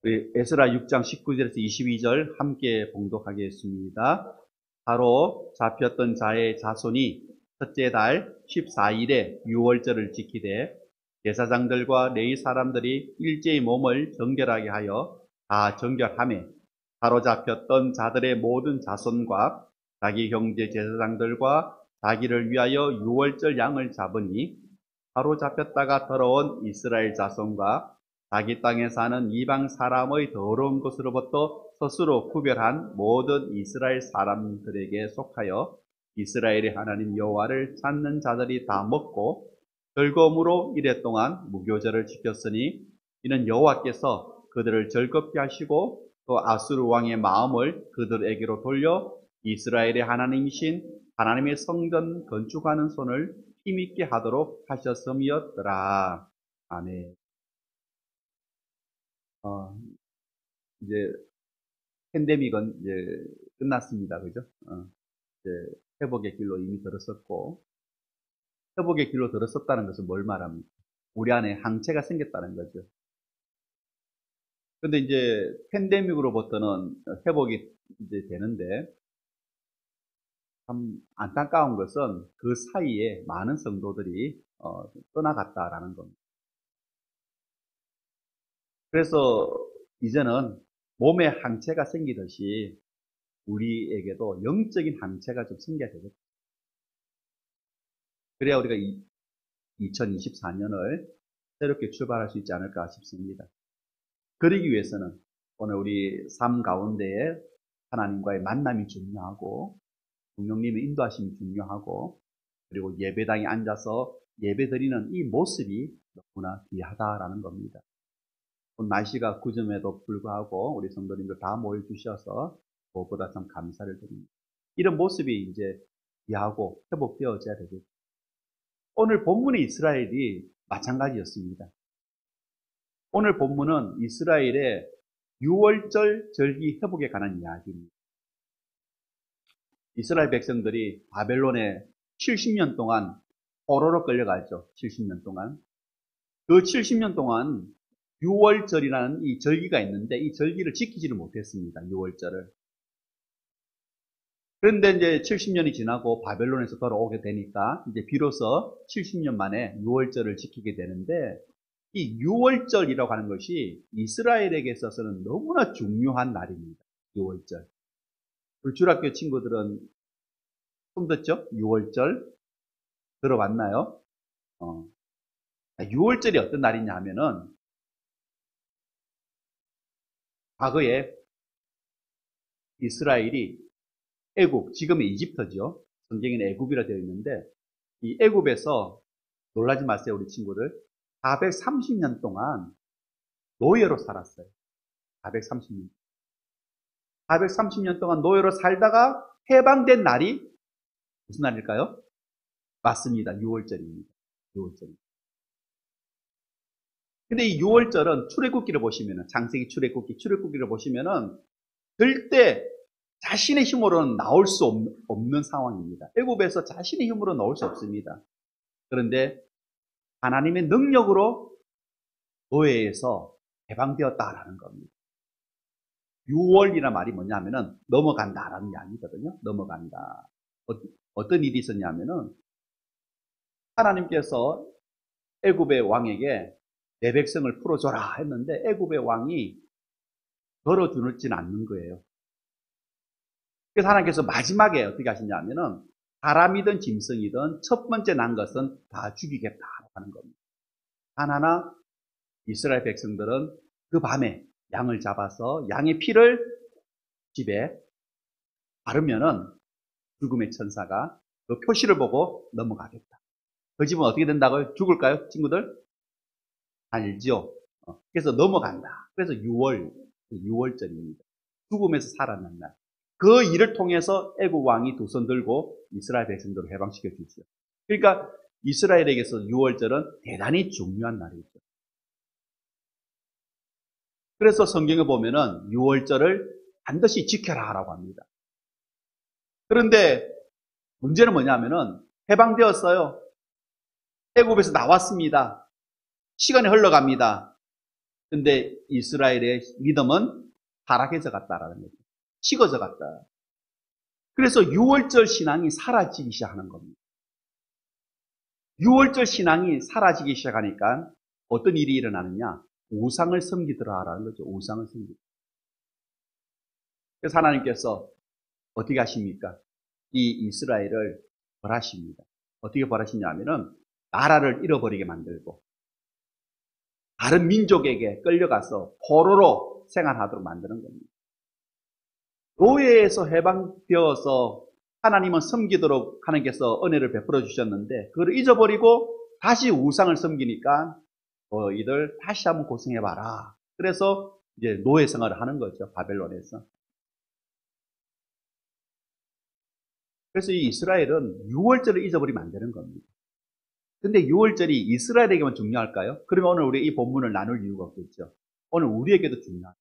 우리 에스라 6장 19절에서 22절 함께 봉독하겠습니다. 바로 잡혔던 자의 자손이 첫째 달 14일에 유월절을 지키되 제사장들과 레위 사람들이 일제히 몸을 정결하게 하여 다 정결하매 사로잡혔던 자들의 모든 자손과 자기 형제 제사장들과 자기를 위하여 유월절 양을 잡으니 사로잡혔다가 돌아온 이스라엘 자손과 자기 땅에 사는 이방 사람의 더러운 것으로부터 스스로 구별한 모든 이스라엘 사람들에게 속하여 이스라엘의 하나님 여호와를 찾는 자들이 다 먹고 즐거움으로 이랫동안 무교절을 지켰으니 이는 여호와께서 그들을 즐겁게 하시고 또 아수르 왕의 마음을 그들에게로 돌려 이스라엘의 하나님이신 하나님의 성전 건축하는 손을 힘있게 하도록 하셨음이었더라. 아멘. 이제 팬데믹은 이제 끝났습니다. 그죠? 이제 회복의 길로 이미 들었었고, 회복의 길로 들었었다는 것은 뭘 말합니까? 우리 안에 항체가 생겼다는 거죠. 근데 이제 팬데믹으로부터는 회복이 이제 되는데, 참 안타까운 것은 그 사이에 많은 성도들이 떠나갔다라는 겁니다. 그래서 이제는 몸에 항체가 생기듯이 우리에게도 영적인 항체가 좀 생겨야 되겠다. 그래야 우리가 2024년을 새롭게 출발할 수 있지 않을까 싶습니다. 그러기 위해서는 오늘 우리 삶 가운데에 하나님과의 만남이 중요하고 성령님의 인도하심이 중요하고 그리고 예배당에 앉아서 예배 드리는 이 모습이 너무나 귀하다라는 겁니다. 날씨가 구름에도 불구하고 우리 성도님들 다 모여주셔서 무엇보다 참 감사를 드립니다. 이런 모습이 이제 귀하고 회복되어져야 되겠죠. 오늘 본문의 이스라엘이 마찬가지였습니다. 오늘 본문은 이스라엘의 유월절 절기 회복에 관한 이야기입니다. 이스라엘 백성들이 바벨론에 70년 동안 포로로 끌려갔죠. 70년 동안. 그 70년 동안 유월절이라는 이 절기가 있는데 이 절기를 지키지를 못했습니다. 유월절을. 그런데 이제 70년이 지나고 바벨론에서 돌아오게 되니까 이제 비로소 70년 만에 유월절을 지키게 되는데 이 유월절이라고 하는 것이 이스라엘에게 있어서는 너무나 중요한 날입니다. 유월절. 우리 주일학교 친구들은 처음 듣죠? 유월절 들어봤나요? 6월절이 어떤 날이냐 하면은 과거에 이스라엘이 애굽, 지금의 이집트죠. 성경에는 애굽이라 되어 있는데 이 애굽에서 놀라지 마세요, 우리 친구들. 430년 동안 노예로 살았어요. 430년. 430년 동안 노예로 살다가 해방된 날이 무슨 날일까요? 맞습니다. 6월절입니다. 6월절. 근데 이 6월절은 출애굽기를 보시면은, 창세기 출애굽기를 보시면은 절대 자신의 힘으로는 나올 수 없는 상황입니다. 애굽에서 자신의 힘으로 나올 수 없습니다. 그런데 하나님의 능력으로 노예에서 해방되었다라는 겁니다. 6월이라는 말이 뭐냐면은 넘어간다라는 이야기거든요. 넘어간다. 어떤 일이 있었냐면은 하나님께서 애굽의 왕에게 내 백성을 풀어줘라 했는데 애굽의 왕이 걸어주지는 않는 거예요. 그래서 하나님께서 마지막에 어떻게 하시냐면은 사람이든 짐승이든 첫 번째 난 것은 다 죽이겠다 하는 겁니다. 하나나 이스라엘 백성들은 그 밤에 양을 잡아서 양의 피를 집에 바르면은 죽음의 천사가 그 표시를 보고 넘어가겠다. 그 집은 어떻게 된다고요? 죽을까요? 친구들? 알죠? 그래서 넘어간다. 그래서 6월절입니다. 죽음에서 살아난 날. 그 일을 통해서 애국 왕이 두 손 들고 이스라엘 백성들을 해방시켜 주죠. 그러니까 이스라엘에게서 6월절은 대단히 중요한 날이죠. 그래서 성경에 보면은 6월절을 반드시 지켜라라고 합니다. 그런데 문제는 뭐냐면은 해방되었어요. 애굽에서 나왔습니다. 시간이 흘러갑니다. 근데 이스라엘의 믿음은 타락해져 갔다라는 거죠. 식어져 갔다. 그래서 유월절 신앙이 사라지기 시작하는 겁니다. 유월절 신앙이 사라지기 시작하니까 어떤 일이 일어나느냐? 우상을 섬기더라라는 거죠. 우상을 섬기더라. 그래서 하나님께서 어떻게 하십니까? 이 이스라엘을 벌하십니다. 어떻게 벌하시냐면은 나라를 잃어버리게 만들고 다른 민족에게 끌려가서 포로로 생활하도록 만드는 겁니다. 노예에서 해방되어서 하나님은 섬기도록 하나님께서 은혜를 베풀어 주셨는데 그걸 잊어버리고 다시 우상을 섬기니까 너희들 다시 한번 고생해봐라. 그래서 이제 노예 생활을 하는 거죠. 바벨론에서. 그래서 이 이스라엘은 유월절을 잊어버리면 안 되는 겁니다. 근데 유월절이 이스라엘에게만 중요할까요? 그러면 오늘 우리 이 본문을 나눌 이유가 없겠죠. 오늘 우리에게도 중요하다.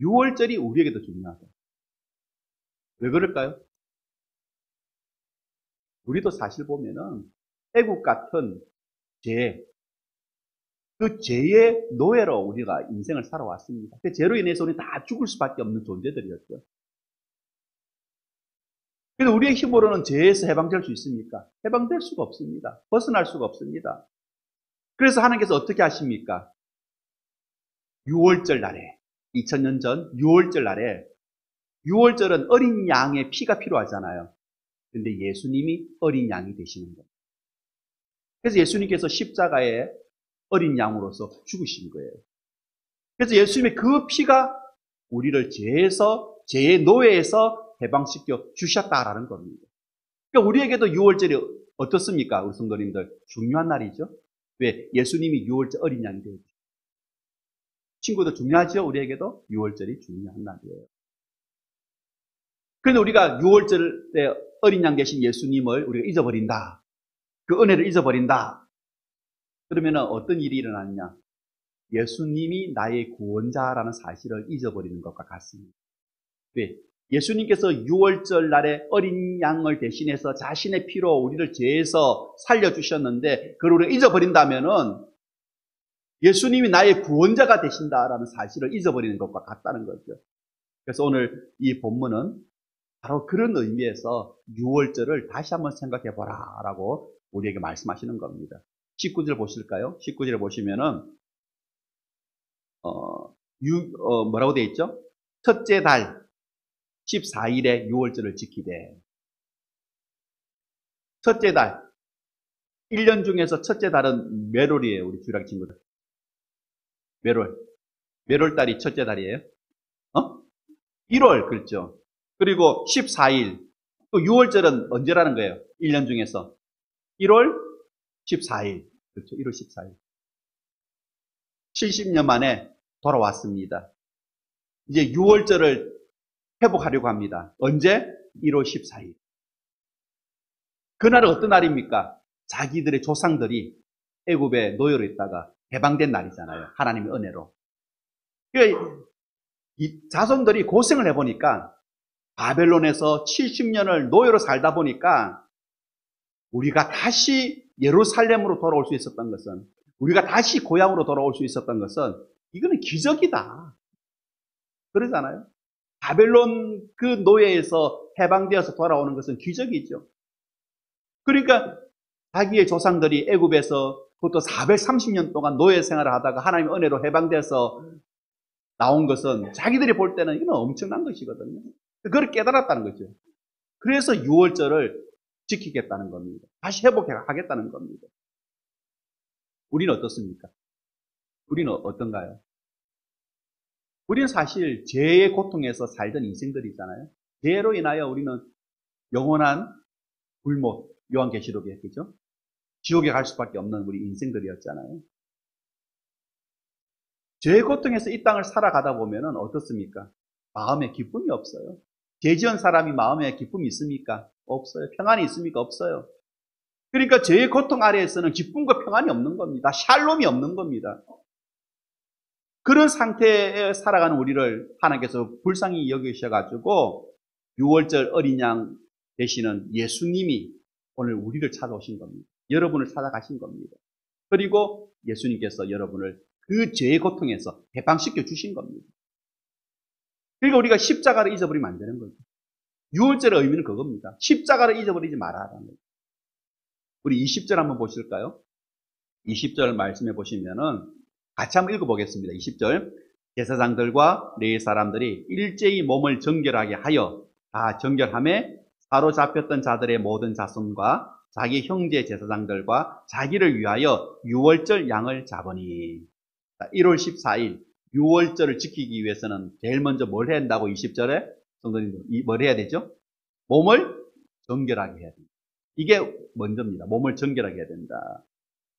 유월절이 우리에게도 중요하다. 왜 그럴까요? 우리도 사실 보면은 애국 같은 죄, 그 죄의 노예로 우리가 인생을 살아왔습니다. 그 죄로 인해서 우리 다 죽을 수밖에 없는 존재들이었죠. 그래서 우리의 힘으로는 죄에서 해방될 수 있습니까? 해방될 수가 없습니다. 벗어날 수가 없습니다. 그래서 하나님께서 어떻게 하십니까? 6월절 날에, 2000년 전 6월절 날에, 6월절은 어린 양의 피가 필요하잖아요. 근데 예수님이 어린 양이 되시는 거예요. 그래서 예수님께서 십자가에 어린 양으로서 죽으신 거예요. 그래서 예수님의 그 피가 우리를 죄의 노예에서 해방시켜 주셨다라는 겁니다. 그러니까 우리에게도 6월절이 어떻습니까? 우리 성도님들 중요한 날이죠. 왜? 예수님이 6월절 어린 양이 되어주죠. 친구들 중요하죠? 우리에게도 6월절이 중요한 날이에요. 그런데 우리가 6월절 때 어린 양 되신 예수님을 우리가 잊어버린다. 그 은혜를 잊어버린다. 그러면 어떤 일이 일어나느냐? 예수님이 나의 구원자라는 사실을 잊어버리는 것과 같습니다. 왜? 예수님께서 6월절 날에 어린 양을 대신해서 자신의 피로 우리를 죄에서 살려주셨는데 그걸 우리가 잊어버린다면은 예수님이 나의 구원자가 되신다라는 사실을 잊어버리는 것과 같다는 거죠. 그래서 오늘 이 본문은 바로 그런 의미에서 6월절을 다시 한번 생각해보라 라고 우리에게 말씀하시는 겁니다. 19절 보실까요? 19절에 보시면은 뭐라고 되어 있죠? 첫째 달 14일에 6월절을 지키되. 첫째 달 1년 중에서 첫째 달은 매월이에요. 우리 주일학 친구들. 매월달이 첫째 달이에요. 1월 그렇죠. 그리고 14일 또 6월절은 언제라는 거예요? 1년 중에서 1월 14일 그렇죠. 1월 14일 70년 만에 돌아왔습니다. 이제 6월절을 회복하려고 합니다. 언제? 1월 14일. 그날은 어떤 날입니까? 자기들의 조상들이 애굽의 노예로 있다가 해방된 날이잖아요. 하나님의 은혜로. 그러니까 이 자손들이 고생을 해보니까 바벨론에서 70년을 노예로 살다 보니까 우리가 다시 예루살렘으로 돌아올 수 있었던 것은, 우리가 다시 고향으로 돌아올 수 있었던 것은 이거는 기적이다. 그러잖아요. 바벨론 그 노예에서 해방되어서 돌아오는 것은 기적이죠. 그러니까 자기의 조상들이 애굽에서 그것도 430년 동안 노예 생활을 하다가 하나님의 은혜로 해방돼서 나온 것은 자기들이 볼 때는 이건 엄청난 것이거든요. 그걸 깨달았다는 거죠. 그래서 6월절을 지키겠다는 겁니다. 다시 회복하겠다는 겁니다. 우리는 어떻습니까? 우리는 어떤가요? 우리는 사실 죄의 고통에서 살던 인생들이잖아요. 죄로 인하여 우리는 영원한 굴못, 요한계시록에 그죠? 지옥에 갈 수밖에 없는 우리 인생들이었잖아요. 죄의 고통에서 이 땅을 살아가다 보면은 어떻습니까? 마음에 기쁨이 없어요. 죄 지은 사람이 마음에 기쁨이 있습니까? 없어요. 평안이 있습니까? 없어요. 그러니까 죄의 고통 아래에서는 기쁨과 평안이 없는 겁니다. 샬롬이 없는 겁니다. 그런 상태에 살아가는 우리를 하나님께서 불쌍히 여기셔가지고 6월절 어린 양 되시는 예수님이 오늘 우리를 찾아오신 겁니다. 여러분을 찾아가신 겁니다. 그리고 예수님께서 여러분을 그 죄의 고통에서 해방시켜 주신 겁니다. 그러니까 우리가 십자가를 잊어버리면 안 되는 거죠. 유월절의 의미는 그겁니다. 십자가를 잊어버리지 말아라는 거죠. 우리 20절 한번 보실까요? 20절 말씀해 보시면은 같이 한번 읽어보겠습니다. 20절. 제사장들과 레위 사람들이 일제히 몸을 정결하게 하여 다 정결함에 사로잡혔던 자들의 모든 자손과 자기 형제 제사장들과 자기를 위하여 유월절 양을 잡으니. 1월 14일 유월절을 지키기 위해서는 제일 먼저 뭘 해야 된다고 20절에 성도님들 뭘 해야 되죠? 몸을 정결하게 해야 됩니다. 이게 먼저입니다. 몸을 정결하게 해야 된다.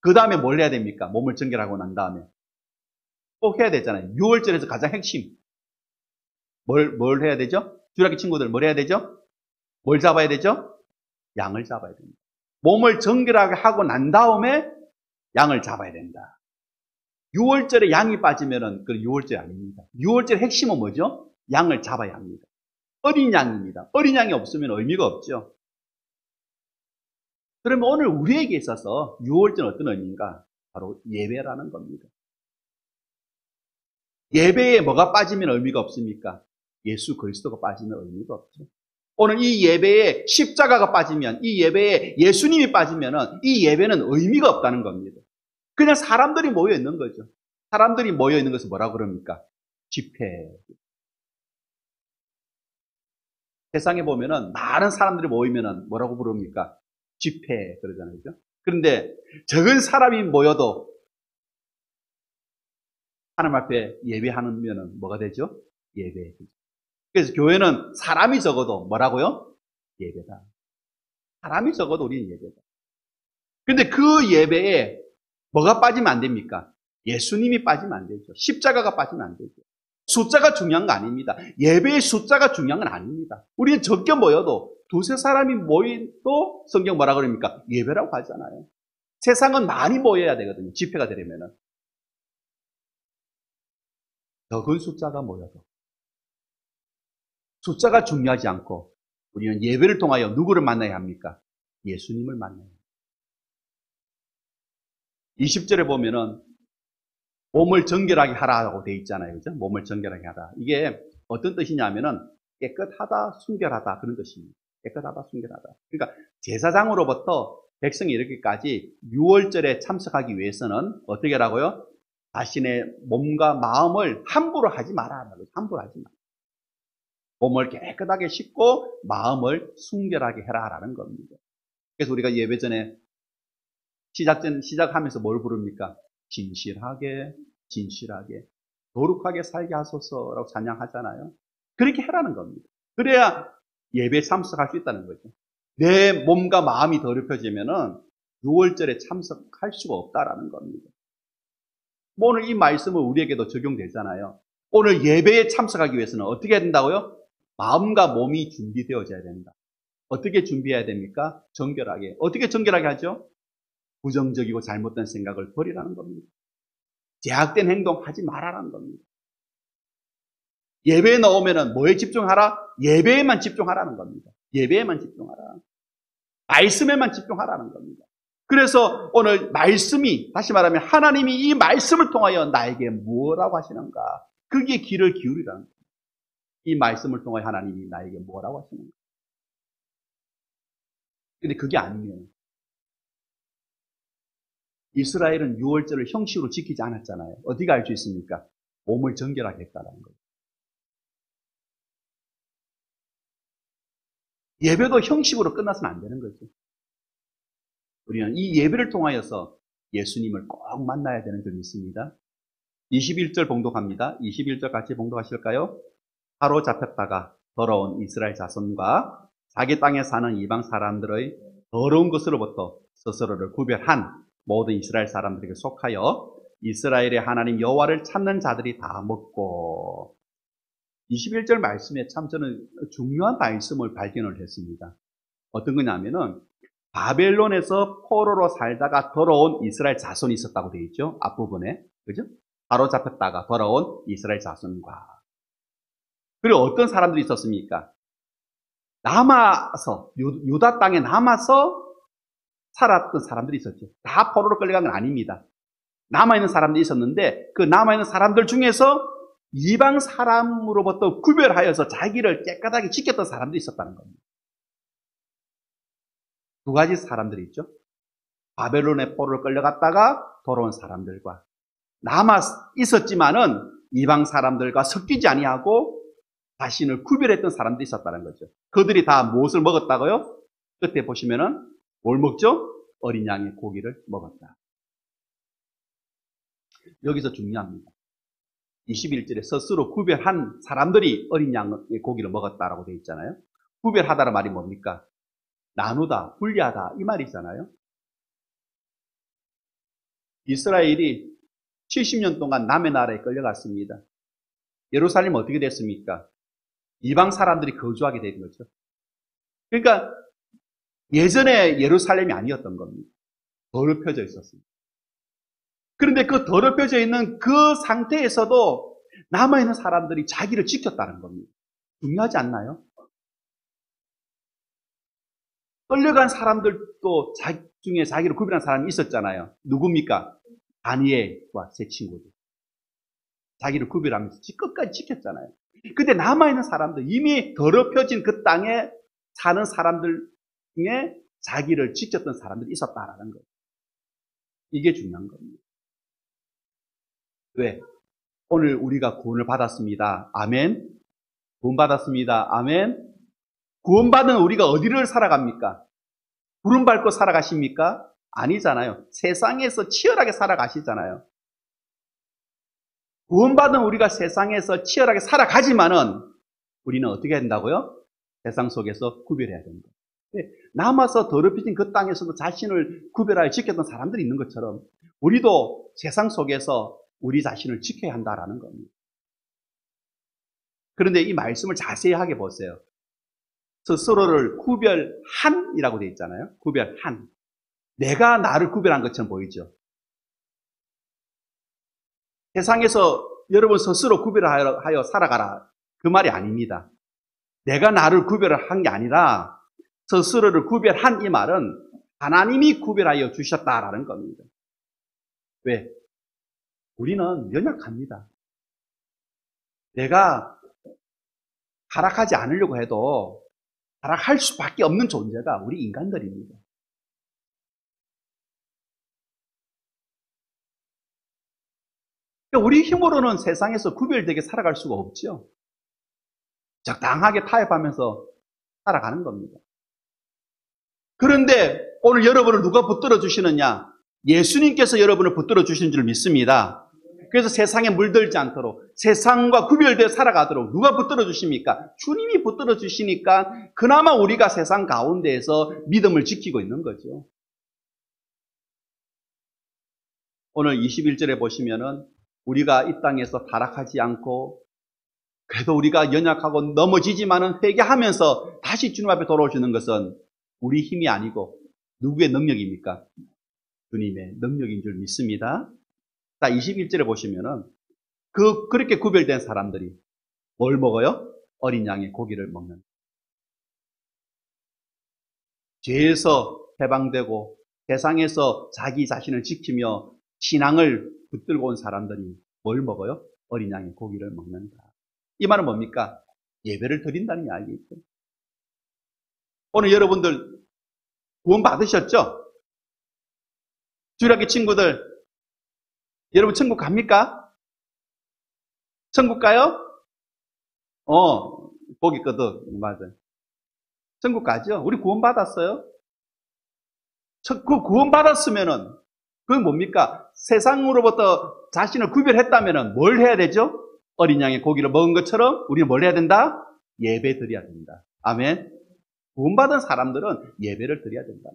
그 다음에 뭘 해야 됩니까? 몸을 정결하고 난 다음에 꼭 해야 되잖아요. 유월절에서 가장 핵심 뭘 해야 되죠? 주일학교 친구들 뭘 해야 되죠? 뭘 잡아야 되죠? 양을 잡아야 됩니다. 몸을 정결하게 하고 난 다음에 양을 잡아야 된다. 6월절에 양이 빠지면은 그 6월절이 아닙니다. 6월절 핵심은 뭐죠? 양을 잡아야 합니다. 어린 양입니다. 어린 양이 없으면 의미가 없죠. 그러면 오늘 우리에게 있어서 6월절은 어떤 의미인가? 바로 예배라는 겁니다. 예배에 뭐가 빠지면 의미가 없습니까? 예수 그리스도가 빠지면 의미가 없죠. 오늘 이 예배에 십자가가 빠지면, 이 예배에 예수님이 빠지면은 이 예배는 의미가 없다는 겁니다. 그냥 사람들이 모여 있는 거죠. 사람들이 모여 있는 것을 뭐라고 그럽니까? 집회. 세상에 보면은 많은 사람들이 모이면은 뭐라고 부릅니까? 집회 그러잖아요. 그죠? 그런데 적은 사람이 모여도 하나님 앞에 예배하면은 뭐가 되죠? 예배. 그래서 교회는 사람이 적어도 뭐라고요? 예배다. 사람이 적어도 우리는 예배다. 근데 그 예배에 뭐가 빠지면 안 됩니까? 예수님이 빠지면 안 되죠. 십자가가 빠지면 안 되죠. 숫자가 중요한 거 아닙니다. 예배의 숫자가 중요한 건 아닙니다. 우리는 적게 모여도 두세 사람이 모여도 성경 뭐라 그럽니까? 예배라고 하잖아요. 세상은 많이 모여야 되거든요. 집회가 되려면은. 적은 숫자가 모여도. 숫자가 중요하지 않고 우리는 예배를 통하여 누구를 만나야 합니까? 예수님을 만나야 합니다. 20절에 보면은 몸을 정결하게 하라고 되어 있잖아요. 그죠? 몸을 정결하게 하라. 이게 어떤 뜻이냐면은 깨끗하다, 순결하다 그런 뜻입니다. 깨끗하다, 순결하다. 그러니까 제사장으로부터 백성이 이렇게까지 유월절에 참석하기 위해서는 어떻게 하라고요? 자신의 몸과 마음을 함부로 하지 마라. 함부로 하지 마라. 몸을 깨끗하게 씻고 마음을 순결하게 해라라는 겁니다. 그래서 우리가 예배 전에 시작하면서 뭘 부릅니까? 진실하게, 진실하게, 거룩하게 살게 하소서라고 찬양하잖아요. 그렇게 해라는 겁니다. 그래야 예배에 참석할 수 있다는 거죠. 내 몸과 마음이 더럽혀지면은 6월절에 참석할 수가 없다라는 겁니다. 오늘 이 말씀은 우리에게도 적용되잖아요. 오늘 예배에 참석하기 위해서는 어떻게 해야 된다고요? 마음과 몸이 준비되어져야 된다. 어떻게 준비해야 됩니까? 정결하게. 어떻게 정결하게 하죠? 부정적이고 잘못된 생각을 버리라는 겁니다. 제약된 행동 하지 말아라는 겁니다. 예배에 나오면은 뭐에 집중하라? 예배에만 집중하라는 겁니다. 예배에만 집중하라. 말씀에만 집중하라는 겁니다. 그래서 오늘 말씀이, 다시 말하면 하나님이 이 말씀을 통하여 나에게 뭐라고 하시는가? 그게 귀를 기울이라는 겁니다. 이 말씀을 통하여 하나님이 나에게 뭐라고 하시는가? 근데 그게 아니면 이스라엘은 유월절을 형식으로 지키지 않았잖아요. 어디가 알 수 있습니까? 몸을 정결하게 했다는 거예요. 예배도 형식으로 끝나서는 안 되는 거죠. 우리는 이 예배를 통하여서 예수님을 꼭 만나야 되는 점이 있습니다. 21절 봉독합니다. 21절 같이 봉독하실까요? 사로잡혔다가 돌아온 이스라엘 자손과 자기 땅에 사는 이방 사람들의 더러운 것으로부터 스스로를 구별한 모든 이스라엘 사람들에게 속하여 이스라엘의 하나님 여호와를 찾는 자들이 다 먹고. 21절 말씀에 참 저는 중요한 말씀을 발견을 했습니다. 어떤 거냐면은 바벨론에서 포로로 살다가 돌아온 이스라엘 자손이 있었다고 되어 있죠. 앞부분에. 그죠? 사로잡혔다가 돌아온 이스라엘 자손과. 그리고 어떤 사람들이 있었습니까? 남아서, 유다 땅에 남아서 살았던 사람들이 있었죠. 다 포로로 끌려간 건 아닙니다. 남아있는 사람들이 있었는데 그 남아있는 사람들 중에서 이방 사람으로부터 구별하여서 자기를 깨끗하게 지켰던 사람들이 있었다는 겁니다. 두 가지 사람들이 있죠. 바벨론의 포로를 끌려갔다가 돌아온 사람들과 남아 있었지만은 이방 사람들과 섞이지 아니하고 자신을 구별했던 사람들이 있었다는 거죠. 그들이 다 무엇을 먹었다고요? 끝에 보시면은 뭘 먹죠? 어린 양의 고기를 먹었다. 여기서 중요합니다. 21절에 스스로 구별한 사람들이 어린 양의 고기를 먹었다라고 되어 있잖아요. 구별하다는 말이 뭡니까? 나누다, 분리하다 이 말이잖아요. 이스라엘이 70년 동안 남의 나라에 끌려갔습니다. 예루살렘은 어떻게 됐습니까? 이방 사람들이 거주하게 된 거죠. 그러니까 예전에 예루살렘이 아니었던 겁니다. 더럽혀져 있었습니다. 그런데 그 더럽혀져 있는 그 상태에서도 남아있는 사람들이 자기를 지켰다는 겁니다. 중요하지 않나요? 끌려간 사람들도 중에 자기를 구별한 사람이 있었잖아요. 누굽니까? 다니엘과 세 친구들. 자기를 구별하면서 끝까지 지켰잖아요. 근데 남아있는 사람들, 이미 더럽혀진 그 땅에 사는 사람들 중에 자기를 지켰던 사람들이 있었다라는 거예요. 이게 중요한 겁니다. 왜? 오늘 우리가 구원을 받았습니다. 아멘. 구원 받았습니다. 아멘. 구원받은 우리가 어디를 살아갑니까? 구름 밟고 살아가십니까? 아니잖아요. 세상에서 치열하게 살아가시잖아요. 구원받은 우리가 세상에서 치열하게 살아가지만은 우리는 어떻게 해야 된다고요? 세상 속에서 구별해야 된다. 남아서 더럽혀진 그 땅에서도 자신을 구별하여 지켰던 사람들이 있는 것처럼 우리도 세상 속에서 우리 자신을 지켜야 한다라는 겁니다. 그런데 이 말씀을 자세하게 보세요. 스스로를 구별한이라고 되어 있잖아요. 구별한. 내가 나를 구별한 것처럼 보이죠. 세상에서 여러분 스스로 구별하여 살아가라. 그 말이 아닙니다. 내가 나를 구별한 게 아니라 스스로를 구별한 이 말은 하나님이 구별하여 주셨다라는 겁니다. 왜? 우리는 연약합니다. 내가 타락하지 않으려고 해도 타락할 수밖에 없는 존재가 우리 인간들입니다. 우리 힘으로는 세상에서 구별되게 살아갈 수가 없죠. 적당하게 타협하면서 살아가는 겁니다. 그런데 오늘 여러분을 누가 붙들어 주시느냐? 예수님께서 여러분을 붙들어 주시는 줄 믿습니다. 그래서 세상에 물들지 않도록 세상과 구별되어 살아가도록 누가 붙들어 주십니까? 주님이 붙들어 주시니까 그나마 우리가 세상 가운데에서 믿음을 지키고 있는 거죠. 오늘 21절에 보시면은 우리가 이 땅에서 타락하지 않고 그래도 우리가 연약하고 넘어지지만은 회개하면서 다시 주님 앞에 돌아오시는 것은 우리 힘이 아니고 누구의 능력입니까? 주님의 능력인 줄 믿습니다. 자, 21절에 보시면은 그렇게 구별된 사람들이 뭘 먹어요? 어린 양의 고기를 먹는. 죄에서 해방되고 세상에서 자기 자신을 지키며 신앙을 붙들고 온 사람들이 뭘 먹어요? 어린 양의 고기를 먹는다. 이 말은 뭡니까? 예배를 드린다는 이야기죠. 오늘 여러분들 구원 받으셨죠? 주일학교 친구들, 여러분 천국 갑니까? 천국 가요? 거기 있거든. 맞아요. 천국 가죠? 우리 구원 받았어요? 그 구원 받았으면은 그건 뭡니까? 세상으로부터 자신을 구별했다면은 뭘 해야 되죠? 어린 양의 고기를 먹은 것처럼 우리는 뭘 해야 된다? 예배 드려야 된다. 아멘. 구원받은 사람들은 예배를 드려야 된다.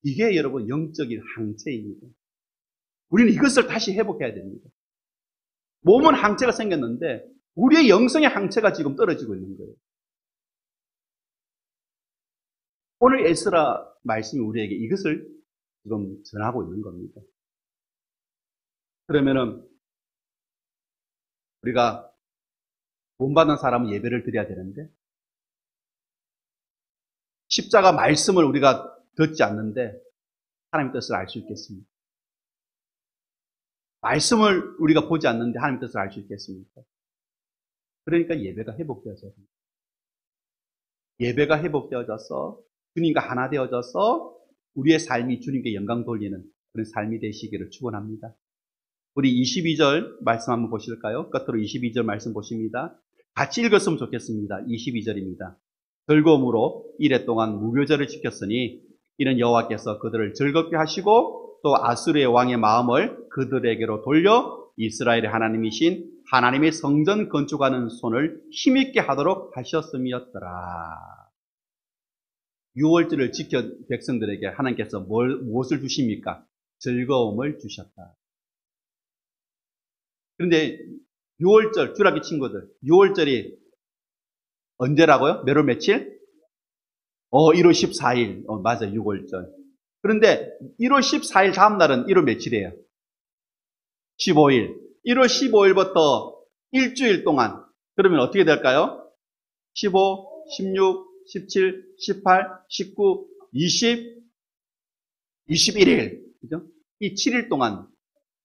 이게 여러분 영적인 항체입니다. 우리는 이것을 다시 회복해야 됩니다. 몸은 항체가 생겼는데 우리의 영성의 항체가 지금 떨어지고 있는 거예요. 오늘 에스라 말씀이 우리에게 이것을 지금 전하고 있는 겁니다. 그러면은 우리가 구원받은 사람은 예배를 드려야 되는데 십자가 말씀을 우리가 듣지 않는데 하나님의 뜻을 알 수 있겠습니다. 말씀을 우리가 보지 않는데 하나님 뜻을 알 수 있겠습니까? 그러니까 예배가 회복되어져요. 예배가 회복되어져서 주님과 하나 되어져서 우리의 삶이 주님께 영광 돌리는 그런 삶이 되시기를 축원합니다. 우리 22절 말씀 한번 보실까요? 끝으로 22절 말씀 보십니다. 같이 읽었으면 좋겠습니다. 22절입니다. 즐거움으로 이레 동안 무교절을 지켰으니 이는 여호와께서 그들을 즐겁게 하시고 또 아수르의 왕의 마음을 그들에게로 돌려 이스라엘의 하나님이신 하나님의 성전 건축하는 손을 힘있게 하도록 하셨음이었더라. 유월절을 지켜 백성들에게 하나님께서 무엇을 주십니까? 즐거움을 주셨다. 그런데 6월절, 주라기 친구들, 6월절이 언제라고요? 몇월 며칠? 1월 14일. 맞아요. 6월절. 그런데 1월 14일 다음 날은 1월 며칠이에요? 15일. 1월 15일부터 일주일 동안, 그러면 어떻게 될까요? 15, 16, 17, 18, 19, 20, 21일. 그죠? 이 7일 동안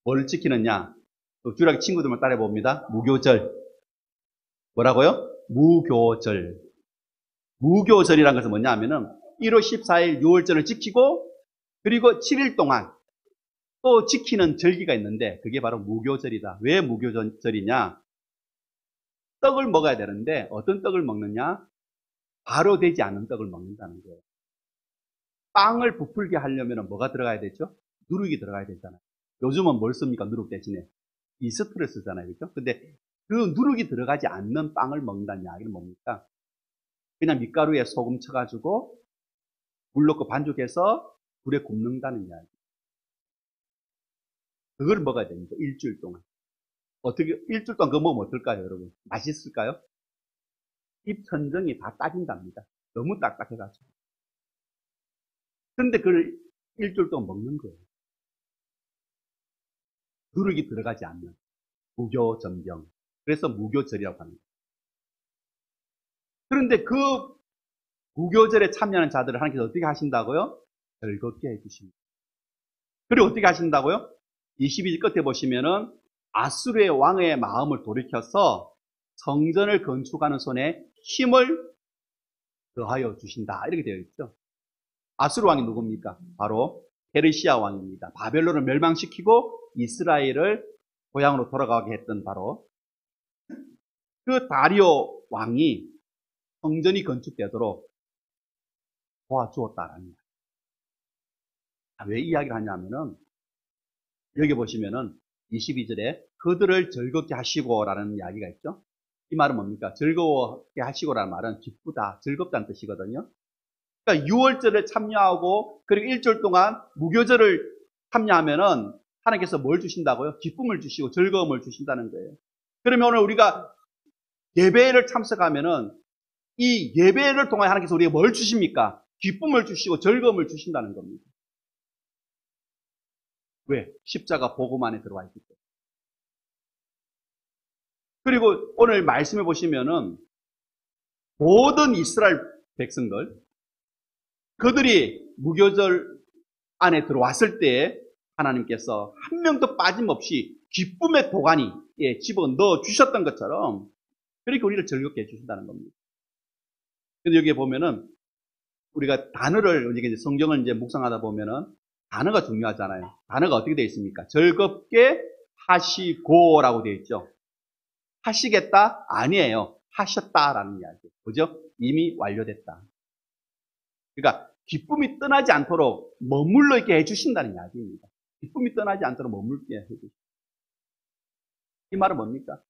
뭐를 지키느냐? 주라기 친구들만 따라해 봅니다. 무교절. 뭐라고요? 무교절. 무교절이라는 것은 뭐냐 하면은 1월 14일 6월절을 지키고 그리고 7일 동안 또 지키는 절기가 있는데 그게 바로 무교절이다. 왜 무교절이냐? 떡을 먹어야 되는데 어떤 떡을 먹느냐? 바로 되지 않은 떡을 먹는다는 거예요. 빵을 부풀게 하려면 뭐가 들어가야 되죠? 누룩이 들어가야 되잖아요. 요즘은 뭘 씁니까? 누룩 대신에. 이스트를 쓰잖아요. 그죠? 근데 그 누룩이 들어가지 않는 빵을 먹는다는 이야기는 뭡니까? 그냥 밀가루에 소금 쳐가지고 물 넣고 반죽해서 불에 굽는다는 이야기. 그걸 먹어야 됩니다. 일주일 동안. 어떻게, 일주일 동안 그거 먹으면 어떨까요, 여러분? 맛있을까요? 입 천정이 다 따진답니다. 너무 딱딱해가지고. 그런데 그걸 일주일 동안 먹는 거예요. 누룩이 들어가지 않는 무교전병. 그래서 무교절이라고 합니다. 그런데 그 무교절에 참여하는 자들을 하나님께서 어떻게 하신다고요? 즐겁게 해주십니다. 그리고 어떻게 하신다고요? 22절 끝에 보시면은 아수르의 왕의 마음을 돌이켜서 성전을 건축하는 손에 힘을 더하여 주신다. 이렇게 되어 있죠. 아수르 왕이 누굽니까? 바로 페르시아 왕입니다. 바벨론을 멸망시키고 이스라엘을 고향으로 돌아가게 했던 바로 그 다리오 왕이 성전이 건축되도록 도와주었다라는 거예요. 왜 이야기를 하냐면은 여기 보시면은 22절에 그들을 즐겁게 하시고라는 이야기가 있죠. 이 말은 뭡니까? 즐거워게 하시고라는 말은 기쁘다, 즐겁다는 뜻이거든요. 그러니까 6월절에 참여하고 그리고 일주일 동안 무교절을 참여하면은 하나님께서 뭘 주신다고요? 기쁨을 주시고 즐거움을 주신다는 거예요. 그러면 오늘 우리가 예배를 참석하면은 이 예배를 통해 하나님께서 우리에게 뭘 주십니까? 기쁨을 주시고 즐거움을 주신다는 겁니다. 왜? 십자가 복음 안에 들어와 있기 때문에. 그리고 오늘 말씀해 보시면은 모든 이스라엘 백성들 그들이 무교절 안에 들어왔을 때 하나님께서 한 명도 빠짐없이 기쁨의 도가니에 집어넣어 주셨던 것처럼 그렇게 우리를 즐겁게 해주신다는 겁니다. 근데 여기에 보면은 우리가 단어를 이제 성경을 이제 묵상하다 보면은 단어가 중요하잖아요. 단어가 어떻게 되어 있습니까? 즐겁게 하시고라고 되어 있죠. 하시겠다? 아니에요. 하셨다라는 이야기. 그죠? 이미 완료됐다. 그러니까 기쁨이 떠나지 않도록 머물러 있게 해주신다는 이야기입니다. 기쁨이 떠나지 않도록 머물게 해주신다. 이 말은 뭡니까?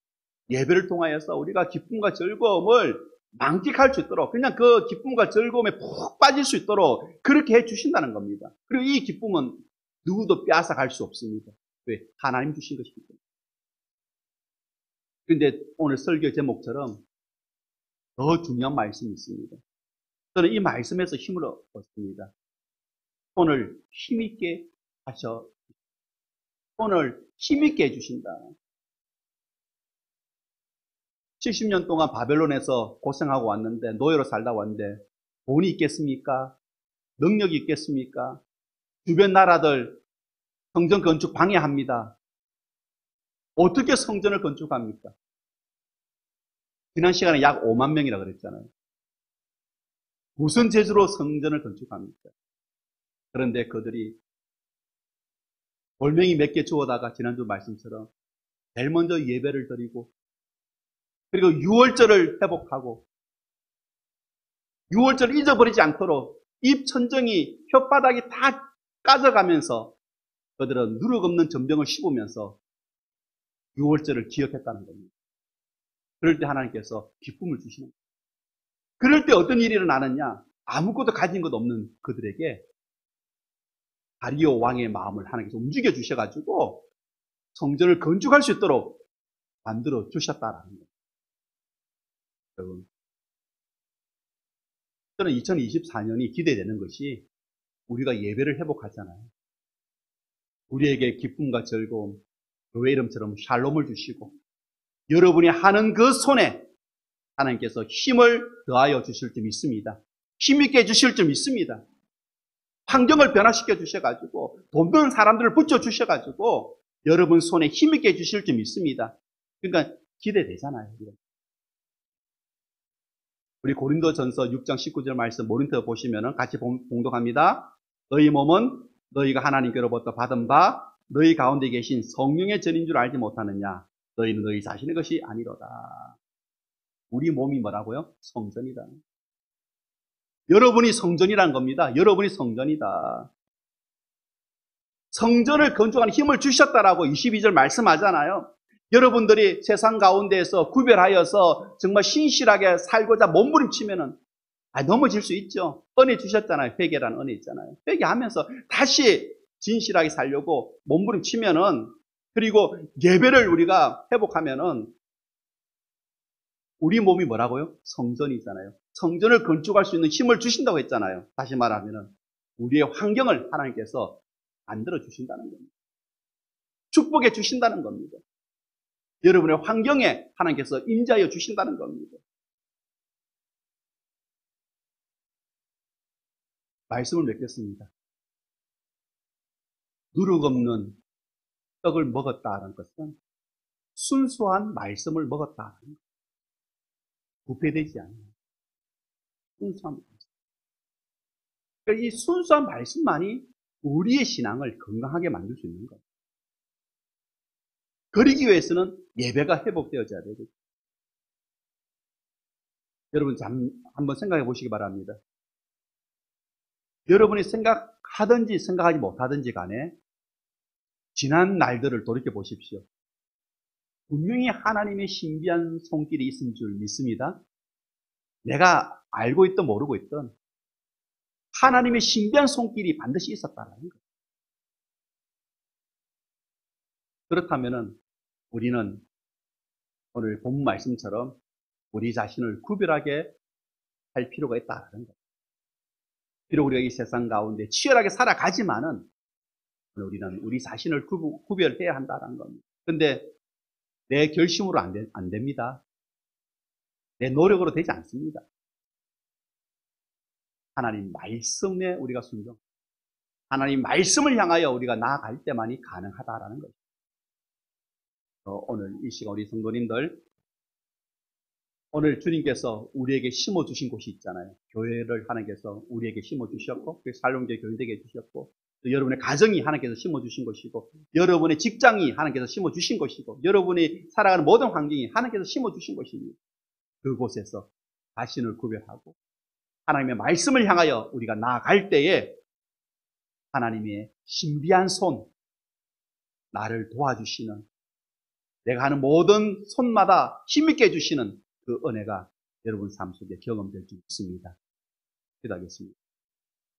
예배를 통하여서 우리가 기쁨과 즐거움을 만끽할 수 있도록 그냥 그 기쁨과 즐거움에 푹 빠질 수 있도록 그렇게 해주신다는 겁니다. 그리고 이 기쁨은 누구도 빼앗아 갈 수 없습니다. 왜? 하나님 주신 것이기 때문에. 그런데 오늘 설교 제목처럼 더 중요한 말씀이 있습니다. 저는 이 말씀에서 힘을 얻습니다. 오늘 힘있게 오늘 힘있게 해주신다. 70년 동안 바벨론에서 고생하고 왔는데 노예로 살다 왔는데 돈이 있겠습니까? 능력이 있겠습니까? 주변 나라들 성전 건축 방해합니다. 어떻게 성전을 건축합니까? 지난 시간에 약 5만 명이라 그랬잖아요. 무슨 재주로 성전을 건축합니까? 그런데 그들이 돌멩이 몇 개 주워다가 지난주 말씀처럼 제일 먼저 예배를 드리고 그리고 유월절을 회복하고 유월절을 잊어버리지 않도록 입 천정이 혓바닥이 다 까져가면서 그들은 누룩 없는 전병을 씹으면서 유월절을 기억했다는 겁니다. 그럴 때 하나님께서 기쁨을 주시는 거예요. 그럴 때 어떤 일이 일어나느냐? 아무것도 가진 것 없는 그들에게 다리오 왕의 마음을 하나님께서 움직여 주셔가지고 성전을 건축할 수 있도록 만들어 주셨다라는 거예요. 여러분, 저는 2024년이 기대되는 것이 우리가 예배를 회복하잖아요. 우리에게 기쁨과 즐거움, 교회 이름처럼 샬롬을 주시고 여러분이 하는 그 손에 하나님께서 힘을 더하여 주실 줄 믿습니다. 힘있게 해주실 줄 믿습니다. 환경을 변화시켜 주셔가지고 돈 버는 사람들을 붙여주셔가지고 여러분 손에 힘있게 해주실 줄 믿습니다. 그러니까 기대되잖아요. 우리 고린도전서 6장 19절 말씀 모니터 보시면 같이 봉독합니다. 너희 몸은 너희가 하나님께로부터 받은 바 너희 가운데 계신 성령의 전인 줄 알지 못하느냐. 너희는 너희 자신의 것이 아니로다. 우리 몸이 뭐라고요? 성전이다. 여러분이 성전이란 겁니다. 여러분이 성전이다. 성전을 건축하는 힘을 주셨다라고 22절 말씀하잖아요. 여러분들이 세상 가운데에서 구별하여서 정말 신실하게 살고자 몸부림치면은 넘어질 수 있죠. 은혜 주셨잖아요. 회개라는 은혜 있잖아요. 회개하면서 다시 진실하게 살려고 몸부림치면은 그리고 예배를 우리가 회복하면은 우리 몸이 뭐라고요? 성전이잖아요. 성전을 건축할 수 있는 힘을 주신다고 했잖아요. 다시 말하면은 우리의 환경을 하나님께서 만들어 주신다는 겁니다. 축복해 주신다는 겁니다. 여러분의 환경에 하나님께서 임재하여 주신다는 겁니다. 말씀을 맺겠습니다. 누룩 없는 떡을 먹었다는 것은 순수한 말씀을 먹었다는 것. 부패되지 않는 순수한 말씀. 그러니까 이 순수한 말씀만이 우리의 신앙을 건강하게 만들 수 있는 거예요. 그러기 위해서는 예배가 회복되어져야 되겠죠. 여러분 한번 생각해 보시기 바랍니다. 여러분이 생각하든지 생각하지 못하든지 간에 지난 날들을 돌이켜 보십시오. 분명히 하나님의 신비한 손길이 있은 줄 믿습니다. 내가 알고 있든 모르고 있든 하나님의 신비한 손길이 반드시 있었다는 거예요. 그렇다면 우리는 오늘 본문 말씀처럼 우리 자신을 구별하게 할 필요가 있다는 거예요. 비록 우리가 이 세상 가운데 치열하게 살아가지만은 우리는 우리 자신을 구별해야 한다는 겁니다. 그런데 내 결심으로 안 됩니다. 내 노력으로 되지 않습니다. 하나님 말씀에 우리가 순종, 하나님 말씀을 향하여 우리가 나아갈 때만이 가능하다라는 거죠. 오늘 이 시간 우리 성도님들, 오늘 주님께서 우리에게 심어주신 곳이 있잖아요. 교회를 하나님께서 우리에게 심어주셨고, 살롱교회 교인되게 해주셨고, 또 여러분의 가정이 하나님께서 심어주신 것이고, 여러분의 직장이 하나님께서 심어주신 것이고, 여러분이 살아가는 모든 환경이 하나님께서 심어주신 것입니다. 그곳에서 자신을 구별하고 하나님의 말씀을 향하여 우리가 나아갈 때에 하나님의 신비한 손, 나를 도와주시는, 내가 하는 모든 손마다 힘있게 해주시는 그 은혜가 여러분 삶 속에 경험될 줄 믿습니다. 기도하겠습니다.